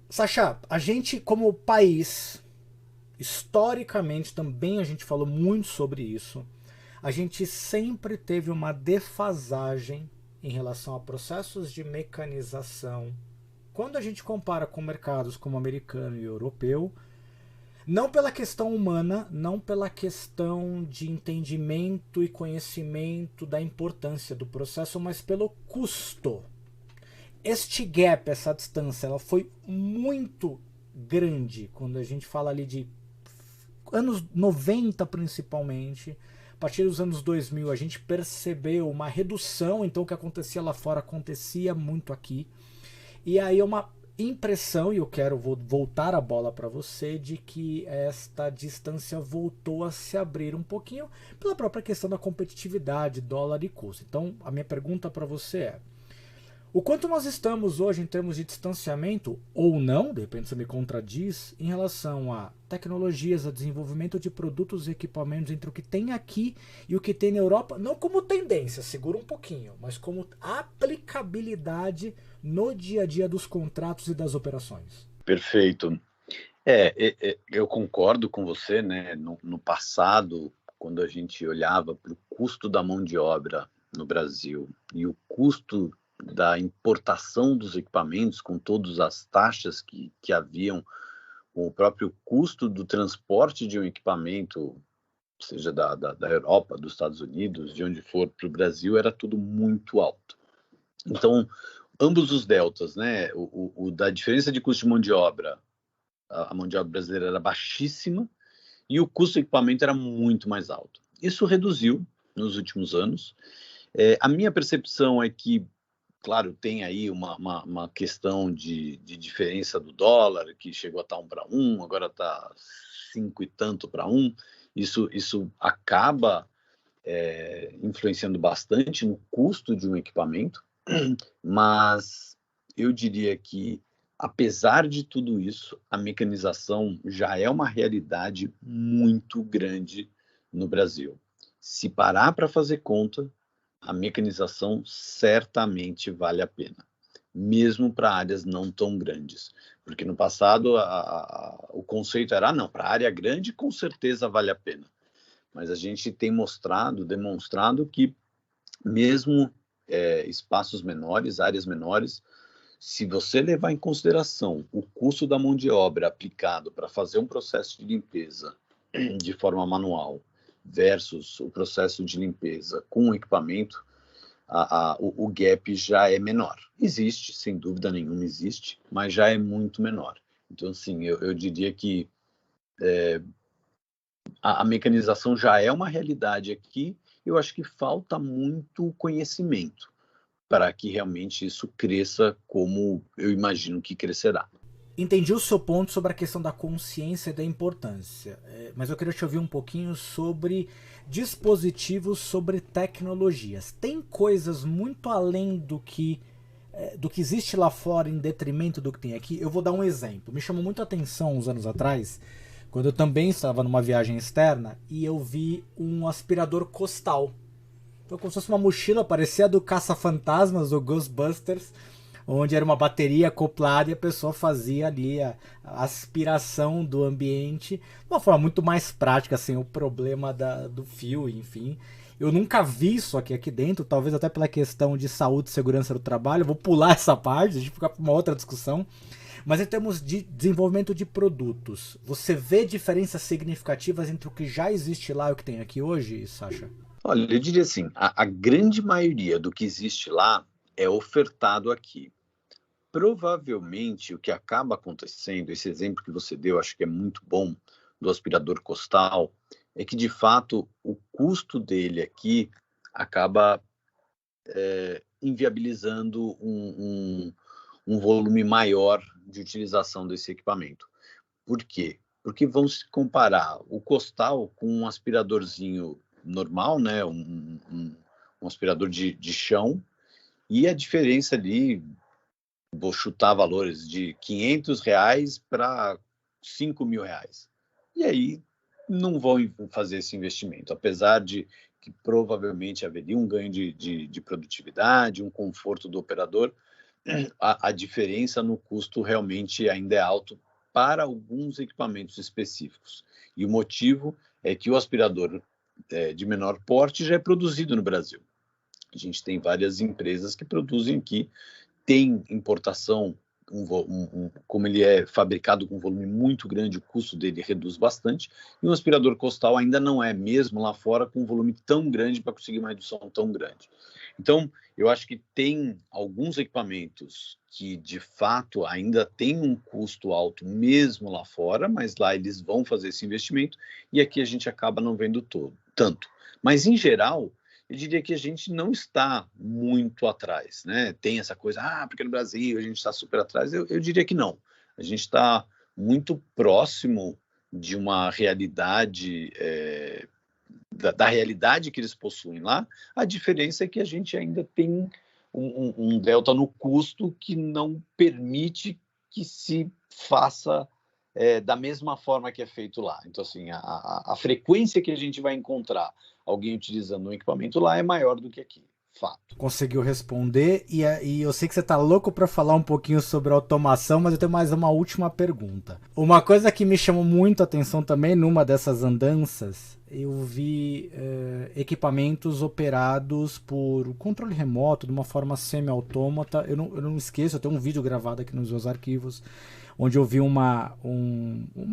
Sacha, a gente como país, historicamente também a gente falou muito sobre isso. A gente sempre teve uma defasagem em relação a processos de mecanização. Quando a gente compara com mercados como americano e europeu, não pela questão humana, não pela questão de entendimento e conhecimento da importância do processo, mas pelo custo. Este gap, essa distância, ela foi muito grande quando a gente fala ali de anos 90 principalmente. A partir dos anos 2000 a gente percebeu uma redução, então o que acontecia lá fora acontecia muito aqui. E aí é uma impressão, e eu quero voltar a bola para você, de que esta distância voltou a se abrir um pouquinho pela própria questão da competitividade, dólar e custo. Então, a minha pergunta para você é: o quanto nós estamos hoje em termos de distanciamento, ou não, de repente você me contradiz, em relação a tecnologias, a desenvolvimento de produtos e equipamentos entre o que tem aqui e o que tem na Europa, não como tendência, segura um pouquinho, mas como aplicabilidade no dia a dia dos contratos e das operações. Perfeito. Eu concordo com você, né? No passado, quando a gente olhava para o custo da mão de obra no Brasil e o custo da importação dos equipamentos, com todas as taxas que haviam, com o próprio custo do transporte de um equipamento, seja da Europa, dos Estados Unidos, de onde for para o Brasil, era tudo muito alto. Então, ambos os deltas, né? O da diferença de custo de mão de obra, a mão de obra brasileira era baixíssima e o custo do equipamento era muito mais alto. Isso reduziu nos últimos anos. A minha percepção é que, claro, tem aí uma questão de diferença do dólar, que chegou a estar 1 para 1, agora está 5 e tanto para 1. Isso acaba influenciando bastante no custo de um equipamento, mas eu diria que, apesar de tudo isso, a mecanização já é uma realidade muito grande no Brasil. Se parar para fazer conta, a mecanização certamente vale a pena, mesmo para áreas não tão grandes. Porque no passado o conceito era, não, para área grande com certeza vale a pena. Mas a gente tem demonstrado que mesmo espaços menores, áreas menores, se você levar em consideração o custo da mão de obra aplicado para fazer um processo de limpeza de forma manual versus o processo de limpeza com o equipamento, o gap já é menor. Existe, sem dúvida nenhuma existe, mas já é muito menor. Então, assim, eu diria que a mecanização já é uma realidade aqui. Eu acho que falta muito conhecimento para que realmente isso cresça como eu imagino que crescerá. Entendi o seu ponto sobre a questão da consciência e da importância, mas eu queria te ouvir um pouquinho sobre dispositivos, sobre tecnologias. Tem coisas muito além do que existe lá fora em detrimento do que tem aqui? Eu vou dar um exemplo. Me chamou muito a atenção uns anos atrás, quando eu também estava numa viagem externa e eu vi um aspirador costal. Então, como se fosse uma mochila, parecia a do Caça-Fantasmas, do Ghostbusters, onde era uma bateria acoplada e a pessoa fazia ali a aspiração do ambiente de uma forma muito mais prática, sem o problema do fio, enfim. Eu nunca vi isso aqui dentro, talvez até pela questão de saúde e segurança do trabalho. Eu vou pular essa parte, a gente fica para uma outra discussão. Mas em termos de desenvolvimento de produtos, você vê diferenças significativas entre o que já existe lá e o que tem aqui hoje, Sasha? Olha, eu diria assim, a grande maioria do que existe lá é ofertado aqui. Provavelmente o que acaba acontecendo, esse exemplo que você deu, acho que é muito bom, do aspirador costal, é que de fato o custo dele aqui acaba inviabilizando um volume maior de utilização desse equipamento. Por quê? Porque vão se comparar o costal com um aspiradorzinho normal, né? Um aspirador de chão, e a diferença ali, vou chutar valores de R$ 500 para R$ 5.000. E aí não vão fazer esse investimento, apesar de que provavelmente haveria um ganho de produtividade, um conforto do operador, a diferença no custo realmente ainda é alto para alguns equipamentos específicos. E o motivo é que o aspirador de menor porte já é produzido no Brasil. A gente tem várias empresas que produzem aqui, tem importação, como ele é fabricado com um volume muito grande, o custo dele reduz bastante, e um aspirador costal ainda não é, mesmo lá fora, com um volume tão grande para conseguir uma redução tão grande. Então, eu acho que tem alguns equipamentos que, de fato, ainda têm um custo alto, mesmo lá fora, mas lá eles vão fazer esse investimento, e aqui a gente acaba não vendo tanto. Mas, em geral, eu diria que a gente não está muito atrás, né? Tem essa coisa, porque no Brasil a gente está super atrás. Eu diria que não. A gente está muito próximo de uma realidade, da realidade que eles possuem lá. A diferença é que a gente ainda tem um delta no custo que não permite que se faça da mesma forma que é feito lá. Então, assim, a frequência que a gente vai encontrar alguém utilizando um equipamento lá é maior do que aqui. Fato. Conseguiu responder, e eu sei que você tá louco para falar um pouquinho sobre automação, mas eu tenho mais uma última pergunta. Uma coisa que me chamou muito a atenção também numa dessas andanças, eu vi equipamentos operados por controle remoto, de uma forma semi-autômata. Eu não esqueço, eu tenho um vídeo gravado aqui nos meus arquivos, onde eu vi uma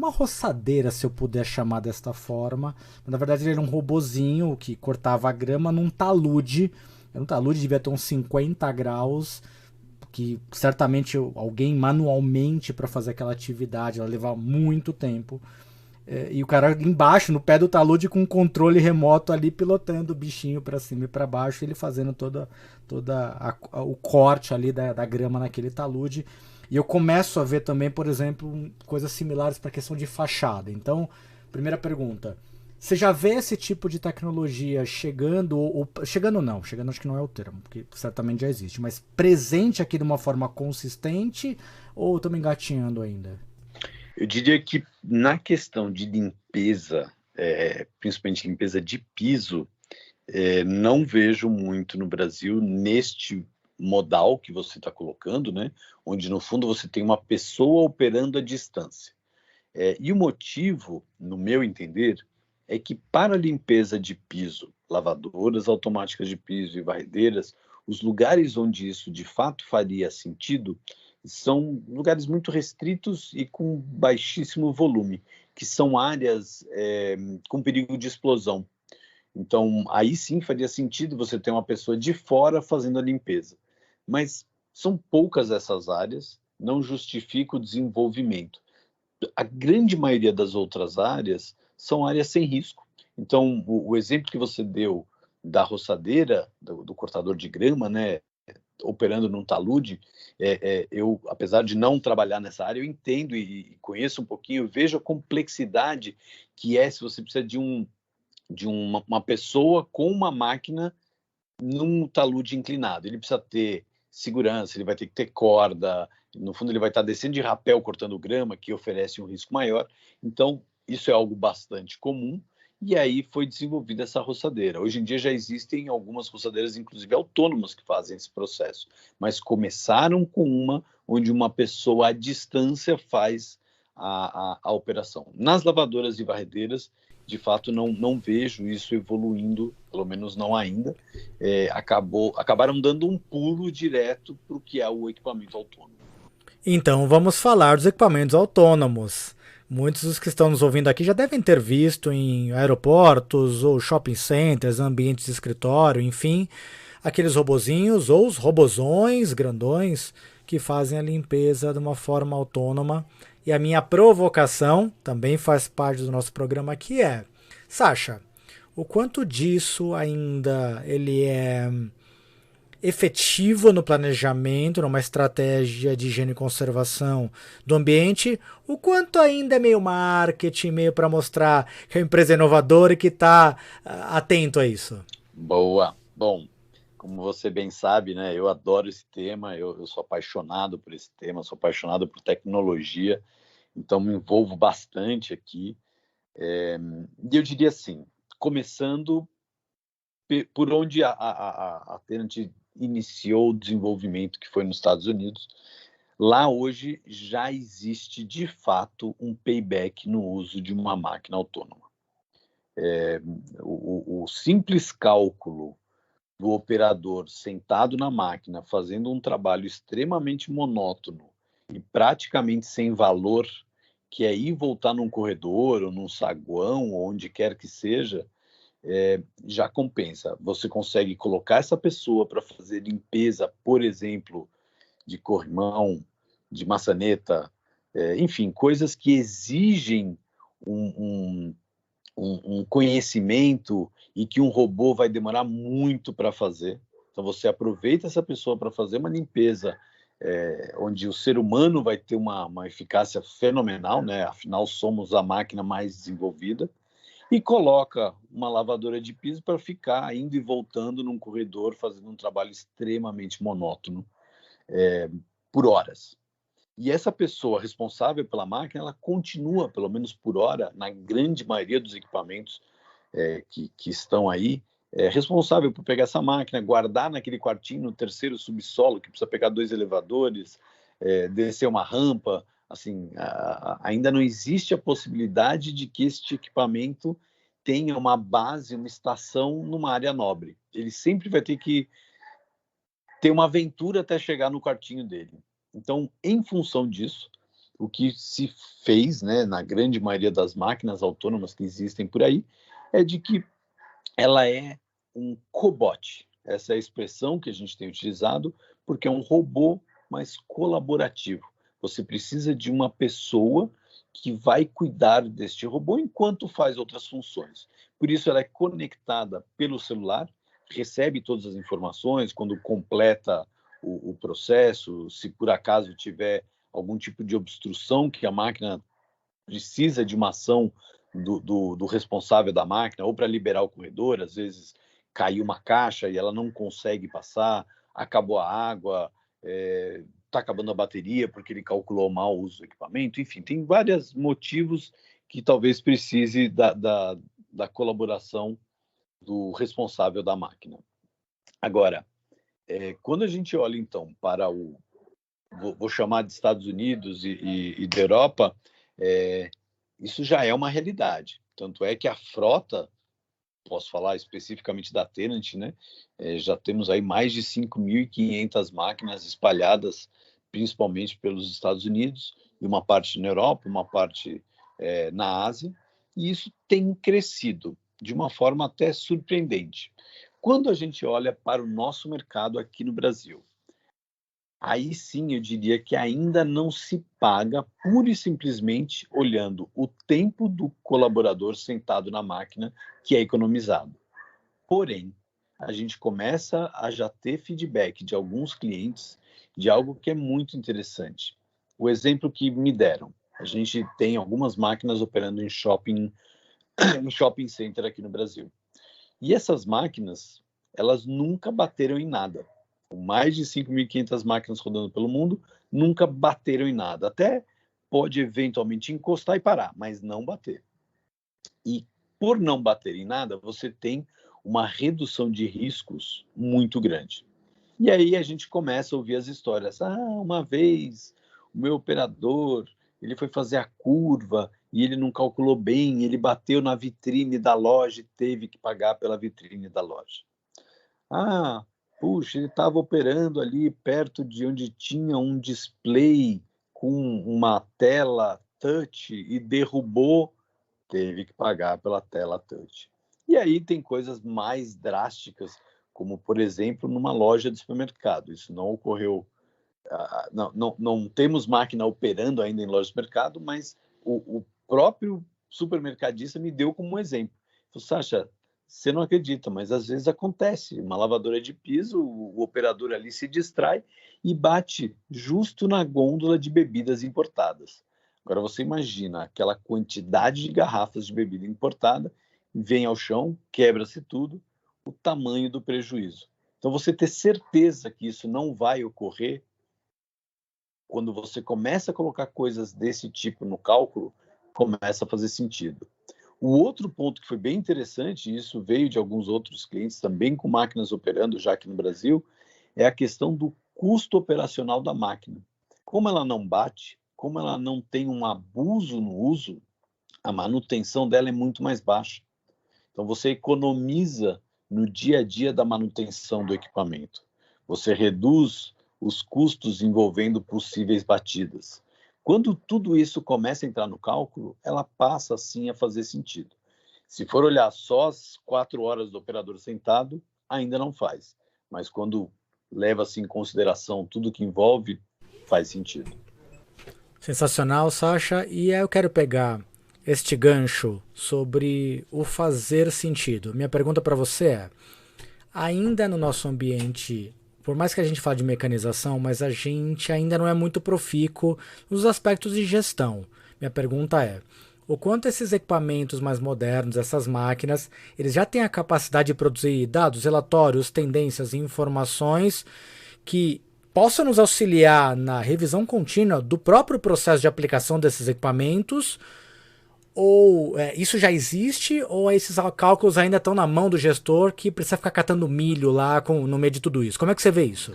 roçadeira, se eu puder chamar desta forma. Na verdade, ele era um robozinho que cortava a grama num talude. Um talude devia ter uns 50 graus, que certamente alguém manualmente para fazer aquela atividade, ela leva muito tempo. E o cara embaixo, no pé do talude, com um controle remoto ali, pilotando o bichinho para cima e para baixo, ele fazendo o corte ali da grama naquele talude. E eu começo a ver também, por exemplo, coisas similares para a questão de fachada. Então, primeira pergunta: você já vê esse tipo de tecnologia chegando, chegando acho que não é o termo, porque certamente já existe, mas presente aqui de uma forma consistente, ou estamos engatinhando ainda? Eu diria que na questão de limpeza, principalmente limpeza de piso, não vejo muito no Brasil neste modal que você está colocando, né? Onde no fundo você tem uma pessoa operando à distância. E o motivo, no meu entender, é que para limpeza de piso, lavadoras automáticas de piso e varredeiras, os lugares onde isso de fato faria sentido são lugares muito restritos e com baixíssimo volume, que são áreas com perigo de explosão. Então, aí sim faria sentido você ter uma pessoa de fora fazendo a limpeza. Mas são poucas essas áreas, não justifica o desenvolvimento. A grande maioria das outras áreas são áreas sem risco. Então, o exemplo que você deu da roçadeira, do cortador de grama, né, operando num talude, eu, apesar de não trabalhar nessa área, eu entendo e conheço um pouquinho, eu vejo a complexidade que é se você precisa de uma pessoa com uma máquina num talude inclinado. Ele precisa ter segurança, ele vai ter que ter corda, no fundo ele vai estar descendo de rapel cortando grama, que oferece um risco maior. Então, isso é algo bastante comum, e aí foi desenvolvida essa roçadeira. Hoje em dia já existem algumas roçadeiras, inclusive autônomas, que fazem esse processo, mas começaram com uma onde uma pessoa à distância faz a operação. Nas lavadoras e varredeiras, de fato, não vejo isso evoluindo, pelo menos não ainda. Acabaram dando um pulo direto para o que é o equipamento autônomo. Então, vamos falar dos equipamentos autônomos. Muitos dos que estão nos ouvindo aqui já devem ter visto em aeroportos ou shopping centers, ambientes de escritório, enfim, aqueles robozinhos ou os robozões grandões que fazem a limpeza de uma forma autônoma. E a minha provocação também faz parte do nosso programa aqui é: Sasha, o quanto disso ainda ele é efetivo no planejamento, numa estratégia de higiene e conservação do ambiente, o quanto ainda é meio marketing, meio para mostrar que a empresa é inovadora e que está atento a isso? Boa. Bom, como você bem sabe, né, eu adoro esse tema, eu sou apaixonado por esse tema, sou apaixonado por tecnologia, então me envolvo bastante aqui. E eu diria assim, começando por onde a Tenant iniciou o desenvolvimento, que foi nos Estados Unidos, lá hoje já existe de fato um payback no uso de uma máquina autônoma. O simples cálculo do operador sentado na máquina, fazendo um trabalho extremamente monótono e praticamente sem valor, que é ir e voltar num corredor ou num saguão, ou onde quer que seja, já compensa. Você consegue colocar essa pessoa para fazer limpeza, por exemplo, de corrimão, de maçaneta, enfim, coisas que exigem um, um conhecimento e que um robô vai demorar muito para fazer. Então você aproveita essa pessoa para fazer uma limpeza onde o ser humano vai ter uma eficácia fenomenal, né? Afinal somos a máquina mais desenvolvida, e coloca uma lavadora de piso para ficar indo e voltando num corredor fazendo um trabalho extremamente monótono por horas. E essa pessoa responsável pela máquina, ela continua, pelo menos por hora, na grande maioria dos equipamentos que estão aí, responsável por pegar essa máquina, guardar naquele quartinho no terceiro subsolo, que precisa pegar 2 elevadores, descer uma rampa. Assim, ainda não existe a possibilidade de que este equipamento tenha uma base, uma estação numa área nobre. Ele sempre vai ter que ter uma aventura até chegar no quartinho dele. Então, em função disso, o que se fez, né, na grande maioria das máquinas autônomas que existem por aí, é de que ela é um cobot. Essa é a expressão que a gente tem utilizado, porque é um robô mais colaborativo. Você precisa de uma pessoa que vai cuidar deste robô enquanto faz outras funções. Por isso, ela é conectada pelo celular, recebe todas as informações quando completa o processo, se por acaso tiver algum tipo de obstrução que a máquina precisa de uma ação do responsável da máquina, ou para liberar o corredor, às vezes caiu uma caixa e ela não consegue passar, acabou a água, está acabando a bateria porque ele calculou mal o uso do equipamento, enfim, tem vários motivos que talvez precise da colaboração do responsável da máquina. Agora, quando a gente olha então para vou chamar de Estados Unidos e da Europa, isso já é uma realidade. Tanto é que a frota, posso falar especificamente da Tenant, né? Já temos aí mais de 5.500 máquinas espalhadas, principalmente pelos Estados Unidos, e uma parte na Europa, uma parte na Ásia, e isso tem crescido de uma forma até surpreendente. Quando a gente olha para o nosso mercado aqui no Brasil, aí sim eu diria que ainda não se paga pura e simplesmente olhando o tempo do colaborador sentado na máquina, que é economizado. Porém, a gente começa a já ter feedback de alguns clientes de algo que é muito interessante. O exemplo que me deram, a gente tem algumas máquinas operando em shopping center aqui no Brasil. E essas máquinas, elas nunca bateram em nada. Com mais de 5.500 máquinas rodando pelo mundo, nunca bateram em nada. Até pode eventualmente encostar e parar, mas não bater. E por não bater em nada, você tem uma redução de riscos muito grande. E aí a gente começa a ouvir as histórias. Uma vez o meu operador, ele foi fazer a curva e ele não calculou bem, ele bateu na vitrine da loja e teve que pagar pela vitrine da loja. Puxa, ele estava operando ali perto de onde tinha um display com uma tela touch e derrubou, teve que pagar pela tela touch. E aí tem coisas mais drásticas, como, por exemplo, numa loja de supermercado. Isso não ocorreu, não temos máquina operando ainda em loja de supermercado, mas o próprio supermercadista me deu como um exemplo. Falei, Sacha, você não acredita, mas às vezes acontece. Uma lavadora de piso, o operador ali se distrai e bate justo na gôndola de bebidas importadas. Agora você imagina aquela quantidade de garrafas de bebida importada, vem ao chão, quebra-se tudo, o tamanho do prejuízo. Então você ter certeza que isso não vai ocorrer, quando você começa a colocar coisas desse tipo no cálculo, começa a fazer sentido. O outro ponto que foi bem interessante, e isso veio de alguns outros clientes também com máquinas operando já aqui no Brasil, é a questão do custo operacional da máquina. Como ela não bate, como ela não tem um abuso no uso, a manutenção dela é muito mais baixa. Então, você economiza no dia a dia da manutenção do equipamento. Você reduz os custos envolvendo possíveis batidas. Quando tudo isso começa a entrar no cálculo, ela passa, sim, a fazer sentido. Se for olhar só as 4 horas do operador sentado, ainda não faz. Mas quando leva-se em consideração tudo que envolve, faz sentido. Sensacional, Sasha. E aí eu quero pegar este gancho sobre o fazer sentido. Minha pergunta para você é: ainda no nosso ambiente, por mais que a gente fale de mecanização, mas a gente ainda não é muito profícuo nos aspectos de gestão. Minha pergunta é: o quanto esses equipamentos mais modernos, essas máquinas, eles já têm a capacidade de produzir dados, relatórios, tendências e informações que possam nos auxiliar na revisão contínua do próprio processo de aplicação desses equipamentos? Ou isso já existe, ou esses cálculos ainda estão na mão do gestor que precisa ficar catando milho lá no meio de tudo isso? Como é que você vê isso?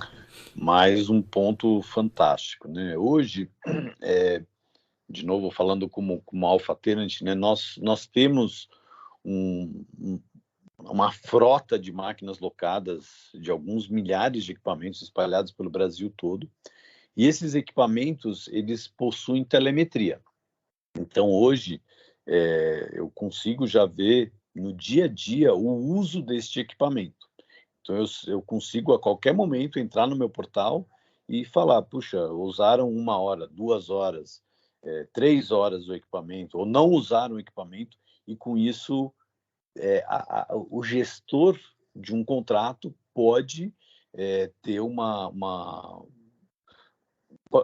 Mais um ponto fantástico, né? Hoje, de novo falando como Alpha Tenant, né? Nós temos uma frota de máquinas locadas de alguns milhares de equipamentos espalhados pelo Brasil todo. E esses equipamentos, eles possuem telemetria. Então, hoje, eu consigo já ver no dia a dia o uso deste equipamento. Então, eu consigo a qualquer momento entrar no meu portal e falar, puxa, usaram 1 hora, 2 horas, 3 horas o equipamento, ou não usaram o equipamento, e com isso o gestor de um contrato pode ter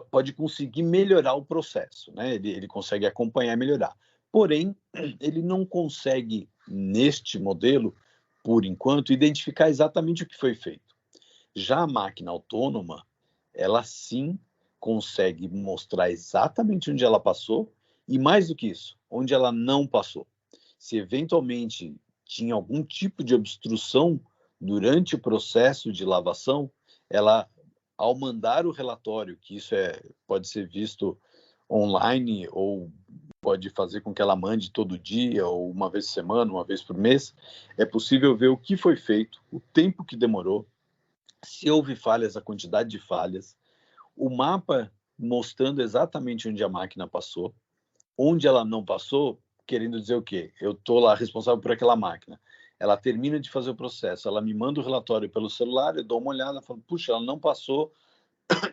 pode conseguir melhorar o processo, né? Ele consegue acompanhar e melhorar. Porém, ele não consegue, neste modelo, por enquanto, identificar exatamente o que foi feito. Já a máquina autônoma, ela sim consegue mostrar exatamente onde ela passou e, mais do que isso, onde ela não passou. Se eventualmente tinha algum tipo de obstrução durante o processo de lavação, ela, ao mandar o relatório, que isso pode ser visto online ou pode fazer com que ela mande todo dia, ou uma vez por semana, uma vez por mês, é possível ver o que foi feito, o tempo que demorou, se houve falhas, a quantidade de falhas, o mapa mostrando exatamente onde a máquina passou, onde ela não passou, querendo dizer o quê? Eu estou lá responsável por aquela máquina. Ela termina de fazer o processo, ela me manda o relatório pelo celular, eu dou uma olhada, falo, puxa, ela não passou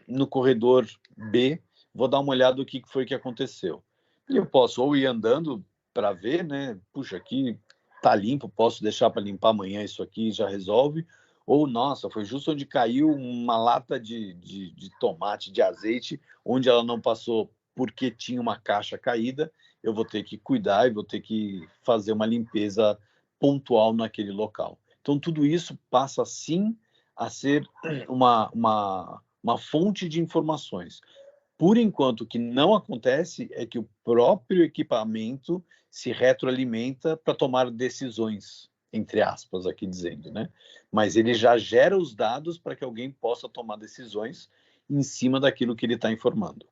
no corredor B, vou dar uma olhada do que foi que aconteceu. E eu posso ou ir andando para ver, né? Puxa, aqui tá limpo, posso deixar para limpar amanhã isso aqui já resolve. Ou, nossa, foi justo onde caiu uma lata de tomate, de azeite, onde ela não passou porque tinha uma caixa caída, eu vou ter que cuidar e vou ter que fazer uma limpeza pontual naquele local. Então, tudo isso passa, sim, a ser uma fonte de informações. Por enquanto, o que não acontece é que o próprio equipamento se retroalimenta para tomar decisões, entre aspas, aqui dizendo, né? Mas ele já gera os dados para que alguém possa tomar decisões em cima daquilo que ele está informando.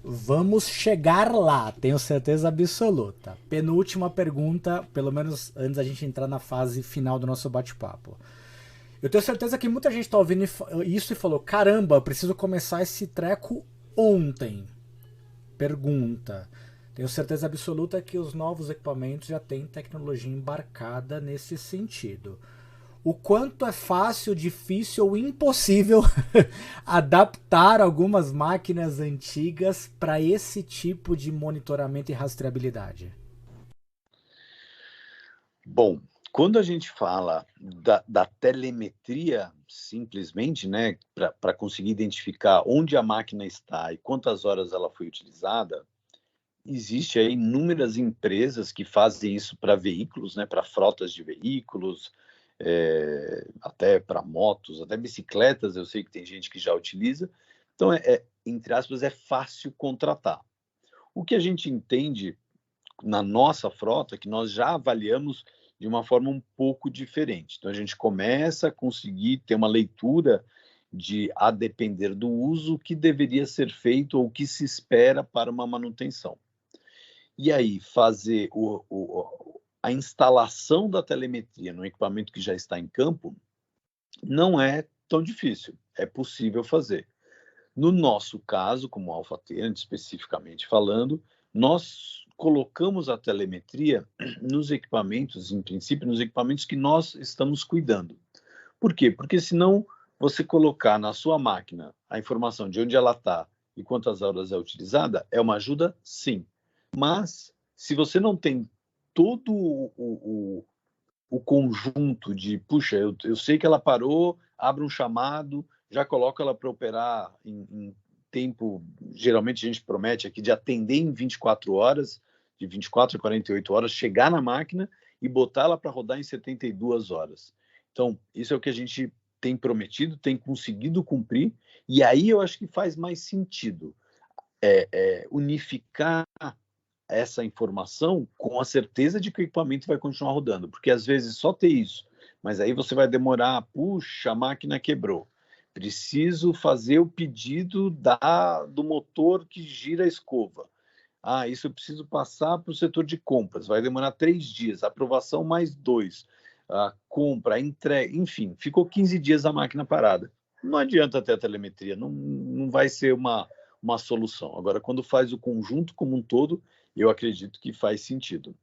Vamos chegar lá, tenho certeza absoluta. Penúltima pergunta, pelo menos antes da gente entrar na fase final do nosso bate-papo. Eu tenho certeza que muita gente está ouvindo isso e falou: caramba, eu preciso começar esse treco ontem. Pergunta. Tenho certeza absoluta que os novos equipamentos já têm tecnologia embarcada nesse sentido. O quanto é fácil, difícil ou impossível adaptar algumas máquinas antigas para esse tipo de monitoramento e rastreabilidade? Bom, quando a gente fala da telemetria, simplesmente, né, para conseguir identificar onde a máquina está e quantas horas ela foi utilizada, existe aí inúmeras empresas que fazem isso para veículos, né, para frotas de veículos, até para motos, até bicicletas, eu sei que tem gente que já utiliza. Então, entre aspas, é fácil contratar. O que a gente entende na nossa frota, que nós já avaliamos de uma forma um pouco diferente. Então, a gente começa a conseguir ter uma leitura a depender do uso, que deveria ser feito ou que se espera para uma manutenção. E aí, fazer a instalação da telemetria no equipamento que já está em campo não é tão difícil, é possível fazer. No nosso caso, como Alphatent, especificamente falando, nós colocamos a telemetria nos equipamentos, em princípio, nos equipamentos que nós estamos cuidando. Por quê? Porque senão você colocar na sua máquina a informação de onde ela está e quantas horas é utilizada, é uma ajuda, sim. Mas, se você não tem todo o conjunto de, puxa, eu sei que ela parou, abre um chamado, já coloca ela para operar em tempo, geralmente a gente promete aqui, de atender em 24 horas, de 24 a 48 horas, chegar na máquina e botar ela para rodar em 72 horas. Então, isso é o que a gente tem prometido, tem conseguido cumprir, e aí eu acho que faz mais sentido unificar essa informação com a certeza de que o equipamento vai continuar rodando, porque às vezes só ter isso, mas aí você vai demorar, puxa, a máquina quebrou, preciso fazer o pedido do motor que gira a escova, isso eu preciso passar para o setor de compras, vai demorar 3 dias, aprovação mais 2, a compra, a entrega, enfim, ficou 15 dias a máquina parada. Não adianta ter a telemetria, não vai ser uma solução. Agora, quando faz o conjunto como um todo, eu acredito que faz sentido.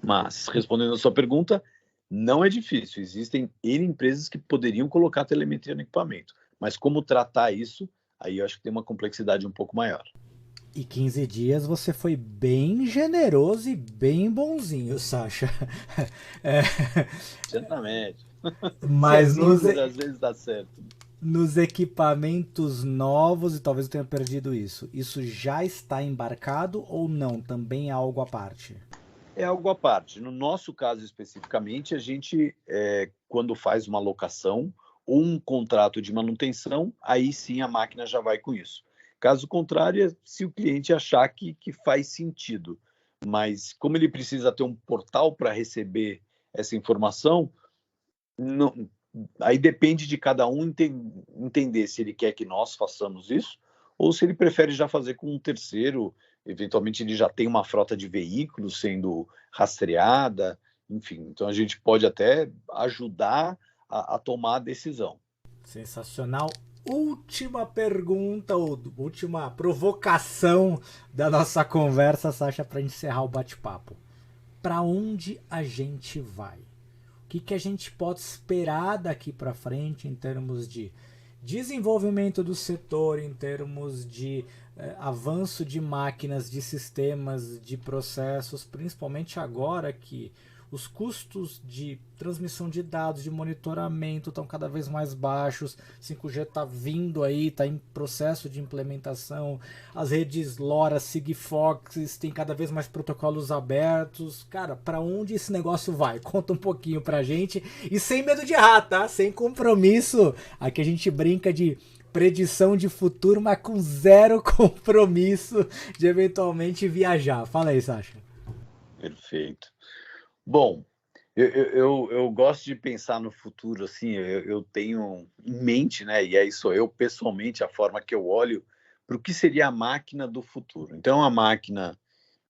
Mas, respondendo a sua pergunta, não é difícil. Existem N empresas que poderiam colocar telemetria no equipamento. Mas como tratar isso, aí eu acho que tem uma complexidade um pouco maior. E 15 dias você foi bem generoso e bem bonzinho, Sasha. É, Certamente. mas Sozinho, às vezes dá certo. nos equipamentos novos, e talvez eu tenha perdido isso já está embarcado ou não? Também é algo à parte? É algo à parte. No nosso caso especificamente, a gente, quando faz uma locação ou um contrato de manutenção, aí sim a máquina já vai com isso. Caso contrário, se o cliente achar que faz sentido. Mas como ele precisa ter um portal para receber essa informação, não, aí depende de cada um entender se ele quer que nós façamos isso ou se ele prefere já fazer com um terceiro. Eventualmente ele já tem uma frota de veículos sendo rastreada, enfim. Então a gente pode até ajudar a tomar a decisão. Sensacional. Última pergunta, ou última provocação da nossa conversa, Sasha, para encerrar o bate-papo. Para onde a gente vai? O que a gente pode esperar daqui para frente em termos de desenvolvimento do setor, em termos de avanço de máquinas, de sistemas, de processos, principalmente agora que os custos de transmissão de dados, de monitoramento estão cada vez mais baixos, 5G está vindo aí, está em processo de implementação, as redes LoRa, Sigfox têm cada vez mais protocolos abertos. Cara, para onde esse negócio vai? Conta um pouquinho pra gente, e sem medo de errar, tá? Sem compromisso. Aqui a gente brinca de predição de futuro, mas com zero compromisso de eventualmente viajar. Fala aí, Sasha. Perfeito. Bom, eu gosto de pensar no futuro, assim, eu tenho em mente, né, e aí sou eu pessoalmente, a forma que eu olho para o que seria a máquina do futuro. Então, a máquina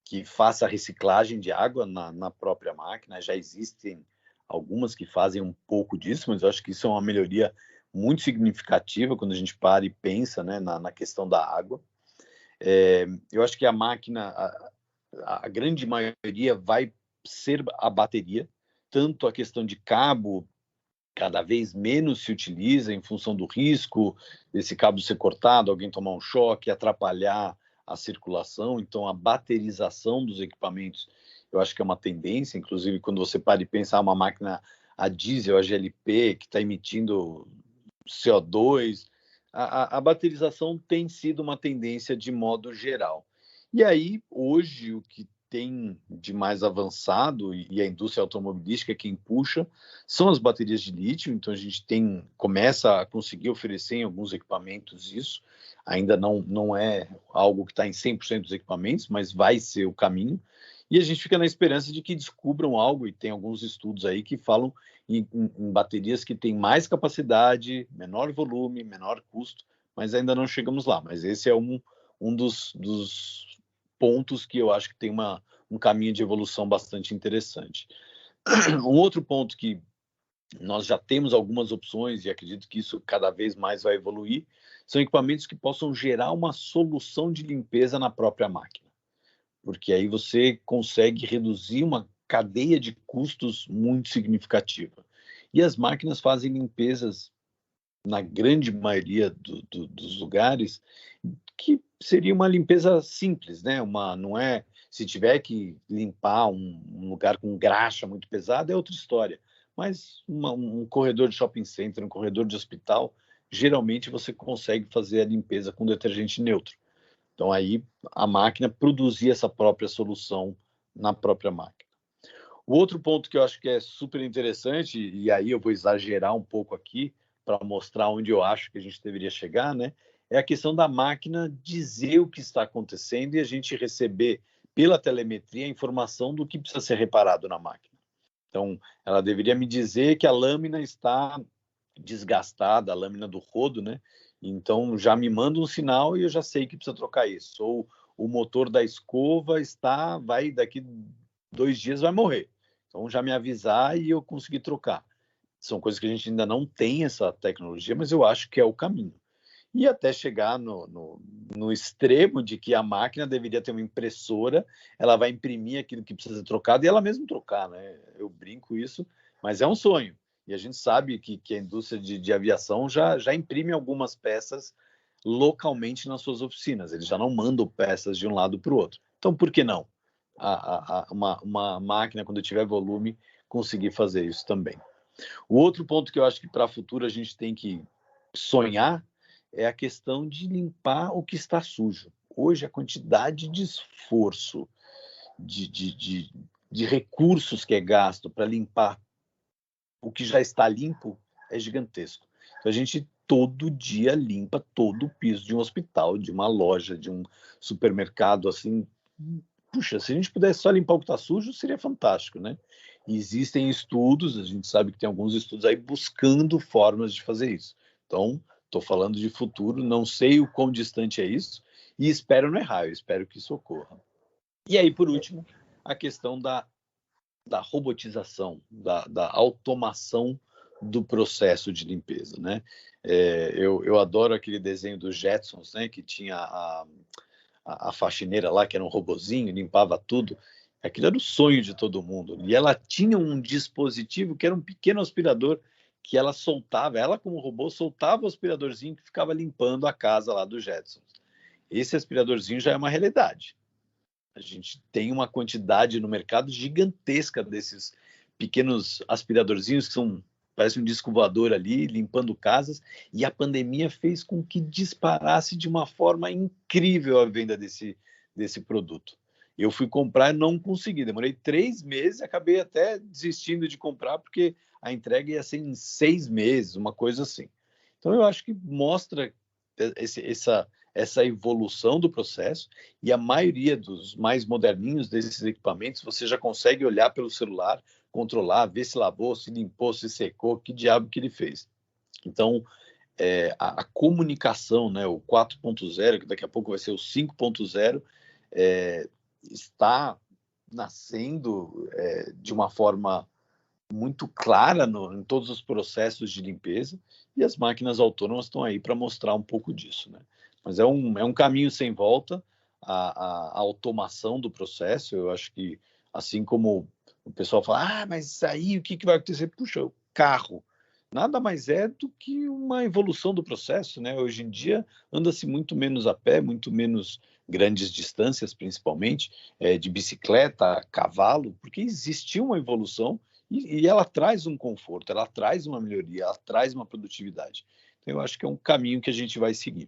que faça reciclagem de água na própria máquina, já existem algumas que fazem um pouco disso, mas eu acho que isso é uma melhoria muito significativa quando a gente para e pensa, né, na questão da água. Eu acho que a máquina, a grande maioria vai ser a bateria, tanto a questão de cabo, cada vez menos se utiliza em função do risco desse cabo ser cortado, alguém tomar um choque, atrapalhar a circulação. Então, a baterização dos equipamentos, eu acho que é uma tendência. Inclusive, quando você para e pensar uma máquina a diesel, a GLP, que está emitindo CO2, a baterização tem sido uma tendência de modo geral. E aí, hoje, o que tem de mais avançado, e a indústria automobilística é quem puxa, são as baterias de lítio. Então a gente começa a conseguir oferecer em alguns equipamentos isso, ainda não é algo que está em 100% dos equipamentos, mas vai ser o caminho. E a gente fica na esperança de que descubram algo, e tem alguns estudos aí que falam em baterias que têm mais capacidade, menor volume, menor custo, mas ainda não chegamos lá. Mas esse é um dos pontos que eu acho que tem um caminho de evolução bastante interessante. Um outro ponto que nós já temos algumas opções e acredito que isso cada vez mais vai evoluir, são equipamentos que possam gerar uma solução de limpeza na própria máquina, porque aí você consegue reduzir uma cadeia de custos muito significativa. E as máquinas fazem limpezas, na grande maioria dos lugares, que seria uma limpeza simples, né? Não é, se tiver que limpar um lugar com graxa muito pesada, é outra história. Mas um corredor de shopping center, um corredor de hospital, geralmente você consegue fazer a limpeza com detergente neutro. Então aí a máquina produzia essa própria solução na própria máquina. O outro ponto que eu acho que é super interessante, e aí eu vou exagerar um pouco aqui para mostrar onde eu acho que a gente deveria chegar, né? É a questão da máquina dizer o que está acontecendo e a gente receber pela telemetria a informação do que precisa ser reparado na máquina. Então, ela deveria me dizer que a lâmina está desgastada, a lâmina do rodo, né? Então, já me manda um sinal e eu já sei que precisa trocar isso. Ou o motor da escova daqui 2 dias vai morrer. Então, já me avisar e eu conseguir trocar. São coisas que a gente ainda não tem essa tecnologia, mas eu acho que é o caminho. E até chegar no extremo de que a máquina deveria ter uma impressora, ela vai imprimir aquilo que precisa ser trocado e ela mesma trocar, né? Eu brinco isso, mas é um sonho. E a gente sabe que a indústria de aviação já imprime algumas peças localmente nas suas oficinas. Eles já não mandam peças de um lado para o outro. Então, por que não? Uma máquina, quando tiver volume, conseguir fazer isso também. O outro ponto que eu acho que para o futuro a gente tem que sonhar é a questão de limpar o que está sujo. Hoje, a quantidade de esforço, de recursos que é gasto para limpar o que já está limpo é gigantesco. Então, a gente todo dia limpa todo o piso de um hospital, de uma loja, de um supermercado, assim. Puxa, se a gente pudesse só limpar o que está sujo, seria fantástico, né? E existem estudos, a gente sabe que tem alguns estudos aí buscando formas de fazer isso. Então, estou falando de futuro, não sei o quão distante é isso, e espero não errar, eu espero que isso ocorra. E aí, por último, a questão da robotização, da automação do processo de limpeza, né? Eu adoro aquele desenho dos Jetsons, né? Que tinha a faxineira lá, que era um robozinho, limpava tudo. Aquilo era o sonho de todo mundo. E ela tinha um dispositivo que era um pequeno aspirador que ela soltava, ela como robô soltava o aspiradorzinho que ficava limpando a casa lá do Jetsons. Esse aspiradorzinho já é uma realidade. A gente tem uma quantidade no mercado gigantesca desses pequenos aspiradorzinhos que parece um disco voador ali, limpando casas, e a pandemia fez com que disparasse de uma forma incrível a venda desse produto. Eu fui comprar e não consegui, demorei 3 meses, acabei até desistindo de comprar, porque a entrega ia ser em 6 meses, uma coisa assim. Então, eu acho que mostra essa evolução do processo, e a maioria dos mais moderninhos desses equipamentos, você já consegue olhar pelo celular, controlar, ver se lavou, se limpou, se secou, que diabo que ele fez. Então, a comunicação, né, o 4.0, que daqui a pouco vai ser o 5.0, está nascendo de uma forma muito clara em todos os processos de limpeza, e as máquinas autônomas estão aí para mostrar um pouco disso, né? Mas é um caminho sem volta, a automação do processo. Eu acho que, assim como o pessoal fala, mas aí o que vai acontecer? Puxa, o carro nada mais é do que uma evolução do processo, né? Hoje em dia anda-se muito menos a pé, muito menos grandes distâncias, principalmente, de bicicleta, a cavalo, porque existiu uma evolução e ela traz um conforto, ela traz uma melhoria, ela traz uma produtividade. Então, eu acho que é um caminho que a gente vai seguir.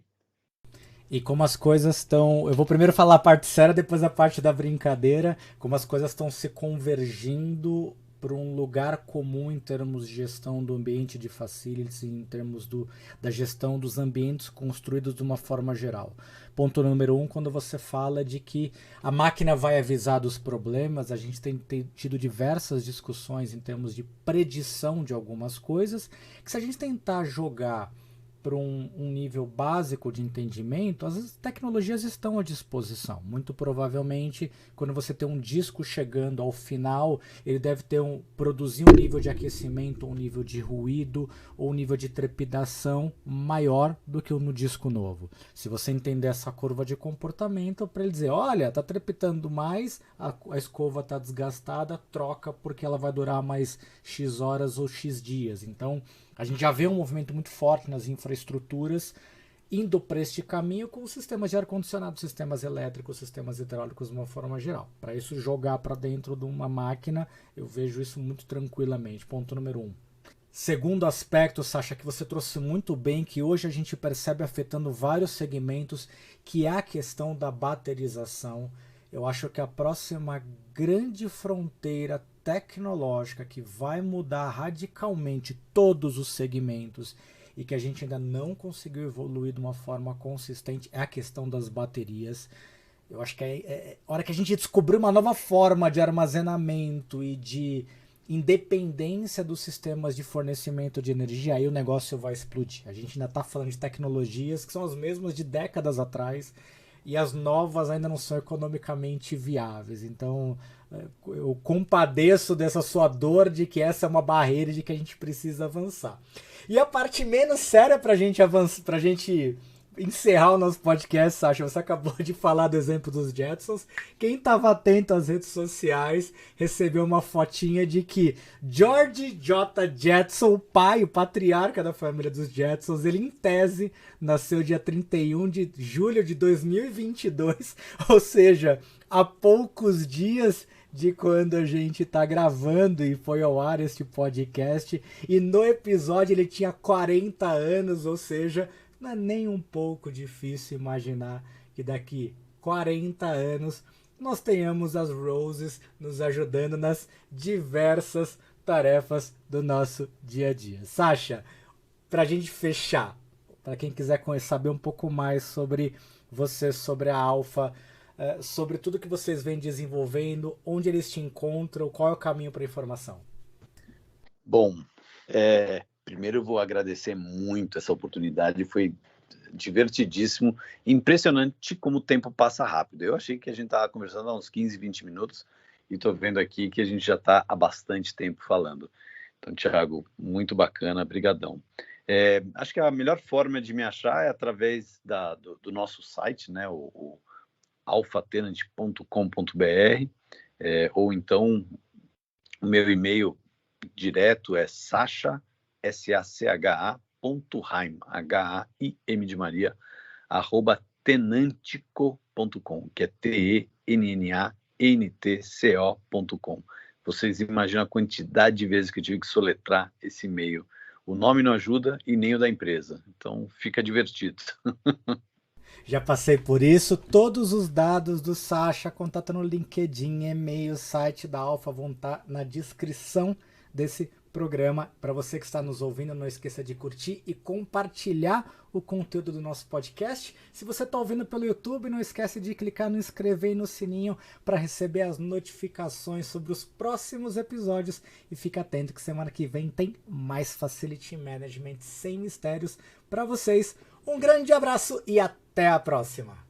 E como as coisas estão. Eu vou primeiro falar a parte séria, depois a parte da brincadeira. Como as coisas estão se convergindo para um lugar comum em termos de gestão do ambiente de facilities, em termos da gestão dos ambientes construídos de uma forma geral. Ponto número 1, quando você fala de que a máquina vai avisar dos problemas, a gente tem tido diversas discussões em termos de predição de algumas coisas, que se a gente tentar jogar para um nível básico de entendimento, as tecnologias estão à disposição. Muito provavelmente, quando você tem um disco chegando ao final, ele deve produzir um nível de aquecimento, um nível de ruído, ou um nível de trepidação maior do que o no disco novo. Se você entender essa curva de comportamento, para ele dizer, olha, está trepidando mais, a escova está desgastada, troca porque ela vai durar mais X horas ou X dias. Então, a gente já vê um movimento muito forte nas infraestruturas indo para este caminho com sistemas de ar-condicionado, sistemas elétricos, sistemas hidráulicos de uma forma geral. Para isso jogar para dentro de uma máquina, eu vejo isso muito tranquilamente. Ponto número 1. Segundo aspecto, Sasha, que você trouxe muito bem, que hoje a gente percebe afetando vários segmentos, que é a questão da baterização. Eu acho que a próxima grande fronteira tecnológica que vai mudar radicalmente todos os segmentos e que a gente ainda não conseguiu evoluir de uma forma consistente é a questão das baterias. Eu acho que é hora que a gente descobrir uma nova forma de armazenamento e de independência dos sistemas de fornecimento de energia, aí o negócio vai explodir. A gente ainda está falando de tecnologias que são as mesmas de décadas atrás, e as novas ainda não são economicamente viáveis. Então, eu compadeço dessa sua dor de que essa é uma barreira de que a gente precisa avançar. E a parte menos séria para a gente encerrar o nosso podcast, Sasha, você acabou de falar do exemplo dos Jetsons. Quem estava atento às redes sociais recebeu uma fotinha de que George J. Jetson, o pai, o patriarca da família dos Jetsons, ele em tese nasceu dia 31 de julho de 2022, ou seja, há poucos dias de quando a gente está gravando e foi ao ar este podcast, e no episódio ele tinha 40 anos, ou seja, não é nem um pouco difícil imaginar que daqui 40 anos nós tenhamos as Roses nos ajudando nas diversas tarefas do nosso dia a dia. Sasha, para a gente fechar, para quem quiser saber um pouco mais sobre você, sobre a Alfa, sobre tudo que vocês vêm desenvolvendo, onde eles te encontram, qual é o caminho para a informação? Bom, primeiro eu vou agradecer muito essa oportunidade, foi divertidíssimo, impressionante como o tempo passa rápido. Eu achei que a gente estava conversando há uns 15, 20 minutos e estou vendo aqui que a gente já está há bastante tempo falando. Então, Thiago, muito bacana, brigadão. Acho que a melhor forma de me achar é através do nosso site, né, o alfatenant.com.br, ou então o meu e-mail direto é Sasha, SACHA.Haim, H-A-I-M de Maria, @tenantico.com, que é TENNANTCO.com. Vocês imaginam a quantidade de vezes que eu tive que soletrar esse e-mail. O nome não ajuda e nem o da empresa. Então, fica divertido. Já passei por isso. Todos os dados do Sasha, contato no LinkedIn, e-mail, site da Alfa vão estar na descrição desse programa. Para você que está nos ouvindo, não esqueça de curtir e compartilhar o conteúdo do nosso podcast. Se você está ouvindo pelo YouTube, não esquece de clicar no inscrever e no sininho para receber as notificações sobre os próximos episódios. E fica atento que semana que vem tem mais Facility Management sem mistérios para vocês. Um grande abraço e até a próxima!